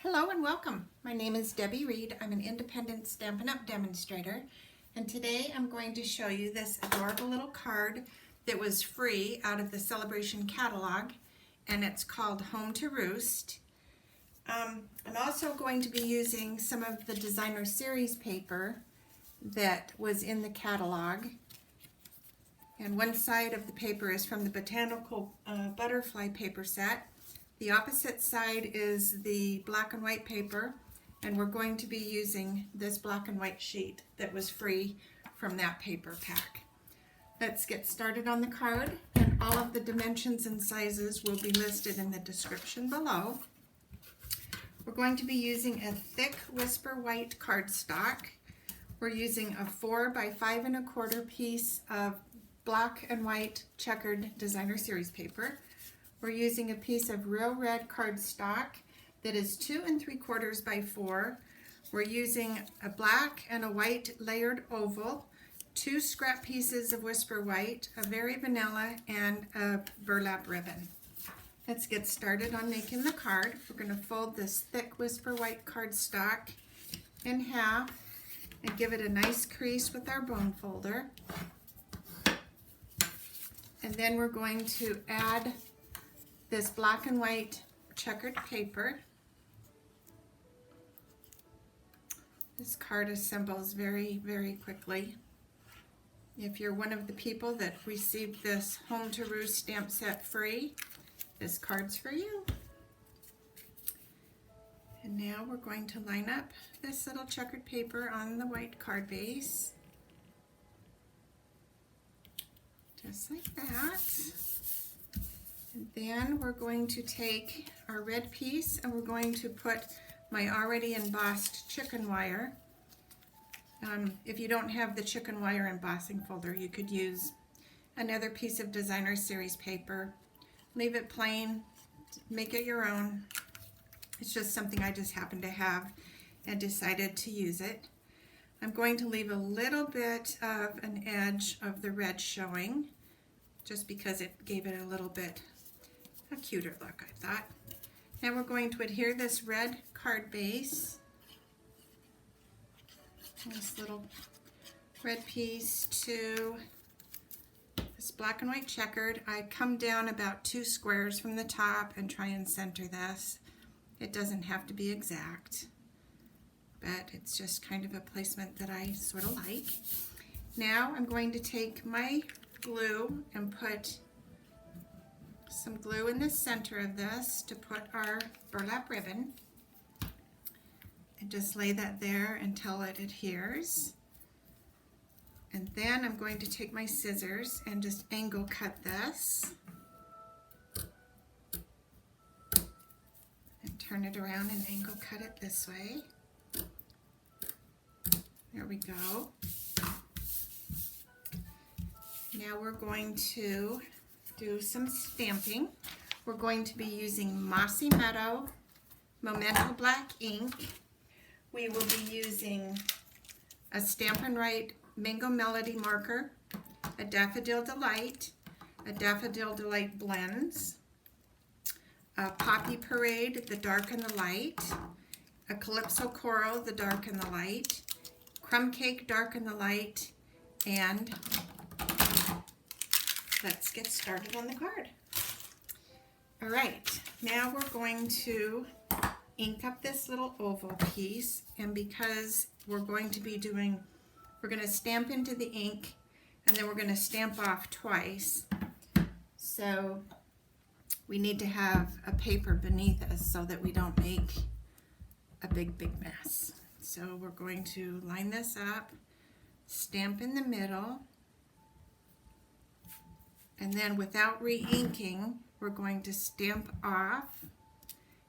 Hello and welcome. My name is Debbie Reed. I'm an independent Stampin' Up! Demonstrator, and today I'm going to show you this adorable little card that was free out of the Celebration catalog, and it's called Home to Roost. I'm also going to be using some of the designer series paper that was in the catalog, and one side of the paper is from the Botanical Butterfly paper set. The opposite side is the black and white paper, and we're going to be using this black and white sheet that was free from that paper pack. Let's get started on the card, and all of the dimensions and sizes will be listed in the description below. We're going to be using a thick Whisper White cardstock. We're using a 4 by 5 1/4 piece of black and white checkered designer series paper. We're using a piece of real red cardstock that is 2 3/4 by 4. We're using a black and a white layered oval, 2 scrap pieces of Whisper White, a very vanilla, and a burlap ribbon. Let's get started on making the card. We're going to fold this thick Whisper White cardstock in half and give it a nice crease with our bone folder. And then we're going to add this black and white checkered paper. This card assembles very, very quickly. If you're one of the people that received this Home to Roost stamp set free, this card's for you. And now we're going to line up this little checkered paper on the white card base. Just like that. And then we're going to take our red piece and we're going to put my already embossed chicken wire. If you don't have the chicken wire embossing folder, you could use another piece of designer series paper. Leave it plain, make it your own. It's just something I just happened to have and decided to use it. I'm going to leave a little bit of an edge of the red showing, just because it gave it a little bit a cuter look, I thought. Now we're going to adhere this red card base, this little red piece, to this black and white checkered. I come down about 2 squares from the top and try and center this. It doesn't have to be exact, but it's just kind of a placement that I sort of like. Now I'm going to take my glue and put some glue in the center of this to put our burlap ribbon, and just lay that there until it adheres. And then I'm going to take my scissors and just angle cut this and turn it around and angle cut it this way. There we go. Now we're going to do some stamping. We're going to be using Mossy Meadow Memento Black ink. We will be using a Stampin' Right Mango Melody marker, a Daffodil Delight, a Daffodil Delight Blends, a Poppy Parade, the dark and the light, a Calypso Coral, the dark and the light, Crumb Cake, dark and the light, and let's get started on the card. All right, now we're going to ink up this little oval piece, and because we're going to stamp into the ink and then we're going to stamp off twice, so we need to have a paper beneath us so that we don't make a big mess. So we're going to line this up, stamp in the middle, and then without re-inking, we're going to stamp off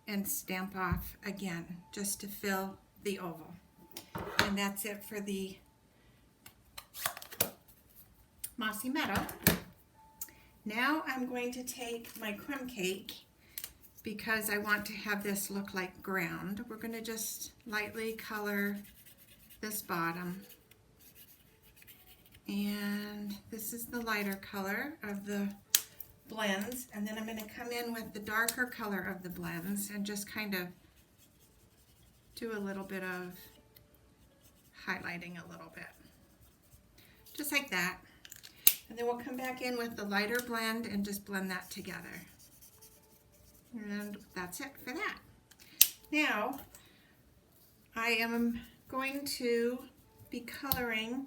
and stamp off again, just to fill the oval. And that's it for the Mossy Meadow. Now I'm going to take my crumb cake, because I want to have this look like ground. We're going to just lightly color this bottom. And this is the lighter color of the blends, and then I'm going to come in with the darker color of the blends and just kind of do a little bit of highlighting a little bit. Just like that. And then we'll come back in with the lighter blend and just blend that together. And that's it for that. Now, I am going to be coloring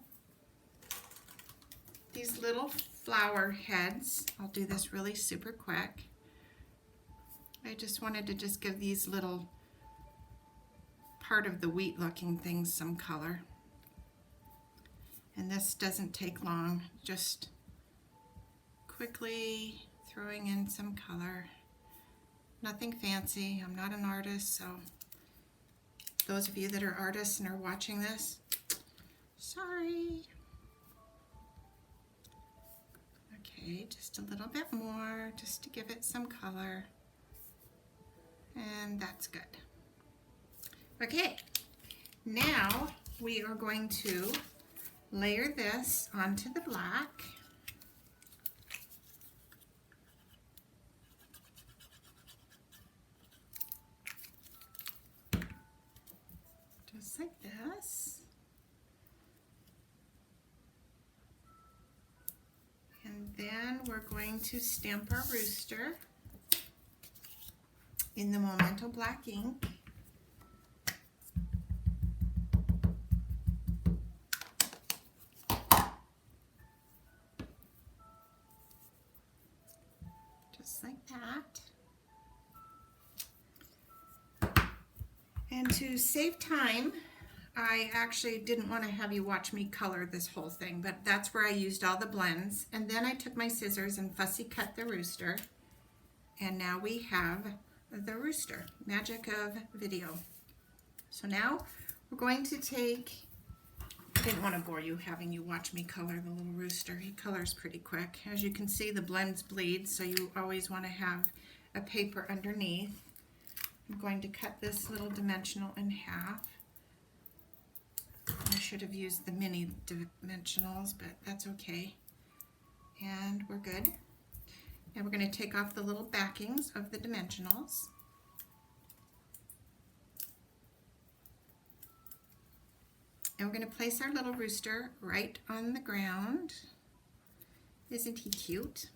these little flower heads. I'll do this really super quick. I just wanted to just give these little part of the wheat looking things some color. And this doesn't take long, just quickly throwing in some color. Nothing fancy. I'm not an artist, so those of you that are artists and are watching this, sorry. Okay, just a little bit more, just to give it some color. And that's good. Okay, now we are going to layer this onto the black. Just like this. And then we're going to stamp our rooster in the Memento black ink. Just like that. And to save time, I actually didn't want to have you watch me color this whole thing, but that's where I used all the blends. And then I took my scissors and fussy cut the rooster. And now we have the rooster. Magic of video. So now we're going to take, I didn't want to bore you having you watch me color the little rooster. He colors pretty quick. As you can see, the blends bleed, so you always want to have a paper underneath. I'm going to cut this little dimensional in half. I should have used the mini dimensionals, but that's okay. And we're good. Now we're going to take off the little backings of the dimensionals. And we're going to place our little rooster right on the ground. Isn't he cute?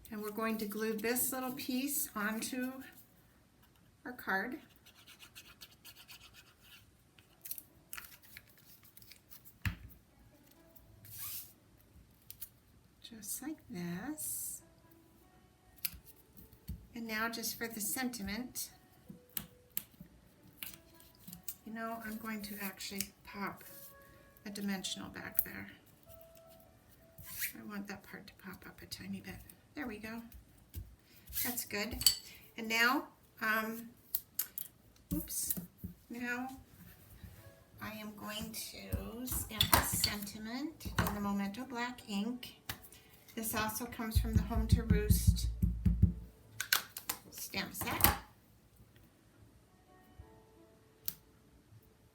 And we're going to glue this little piece onto our card. Just like this. And now just for the sentiment, you know, I'm going to actually pop a dimensional back there. I want that part to pop up a tiny bit. There we go. That's good. And now, now I am going to stamp a sentiment in the Memento black ink. This also comes from the Home to Roost stamp set.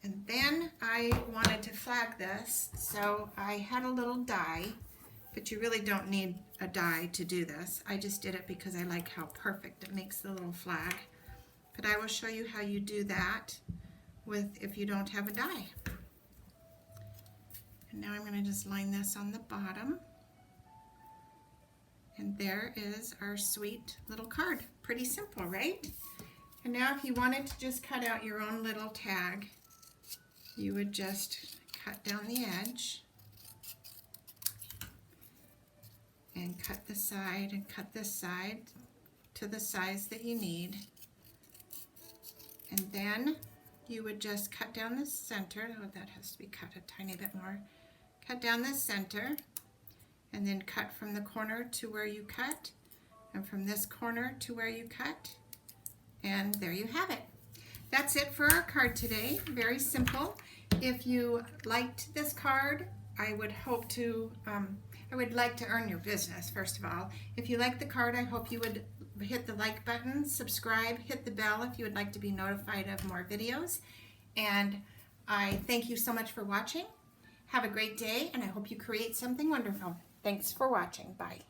And then I wanted to flag this, so I had a little die, but you really don't need a die to do this. I just did it because I like how perfect it makes the little flag. But I will show you how you do that if you don't have a die. And now I'm going to just line this on the bottom. And there is our sweet little card. Pretty simple, right? And now if you wanted to just cut out your own little tag, you would just cut down the edge and cut the side and cut this side to the size that you need. And then you would just cut down the center. Oh, that has to be cut a tiny bit more. Cut down the center and then cut from the corner to where you cut and from this corner to where you cut. And there you have it. That's it for our card today. Very simple. If you liked this card, I would like to earn your business, first of all. If you like the card, I hope you would hit the like button, subscribe, hit the bell if you would like to be notified of more videos. And I thank you so much for watching. Have a great day, and I hope you create something wonderful. Thanks for watching. Bye.